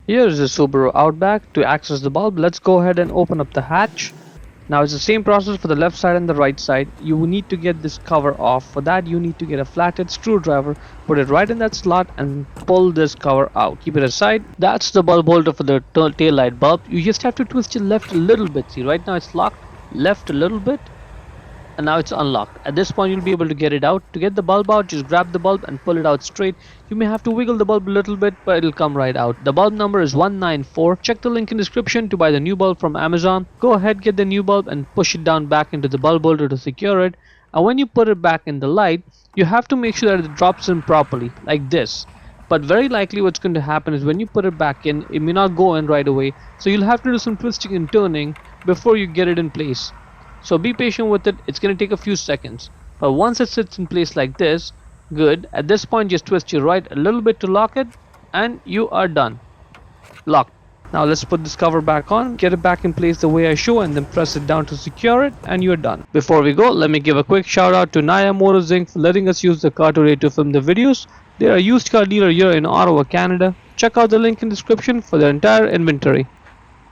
Here is the Subaru Outback. To access the bulb, let's go ahead and open up the hatch. Now it's the same process for the left side and the right side. You will need to get this cover off. For that you need to get a flathead screwdriver, put it right in that slot and pull this cover out. Keep it aside. That's the bulb holder for the tail light bulb. You just have to twist it left a little bit. See, right now it's locked. Left a little bit. And now it's unlocked. At this point you'll be able to get it out. To get the bulb out, just grab the bulb and pull it out straight. You may have to wiggle the bulb a little bit, but it'll come right out. The bulb number is 194. Check the link in description to buy the new bulb from Amazon. Go ahead, get the new bulb and push it down back into the bulb holder to secure it. And when you put it back in the light, you have to make sure that it drops in properly, like this. But very likely what's going to happen is when you put it back in, it may not go in right away. So you'll have to do some twisting and turning before you get it in place. So be patient with it, it's going to take a few seconds. But once it sits in place like this, good. At this point just twist your right a little bit to lock it and you are done. Locked. Now let's put this cover back on, get it back in place the way I show and then press it down to secure it and you're done. Before we go, let me give a quick shout out to Naya Motors Inc. for letting us use the car today to film the videos. They are a used car dealer here in Ottawa, Canada. Check out the link in the description for their entire inventory.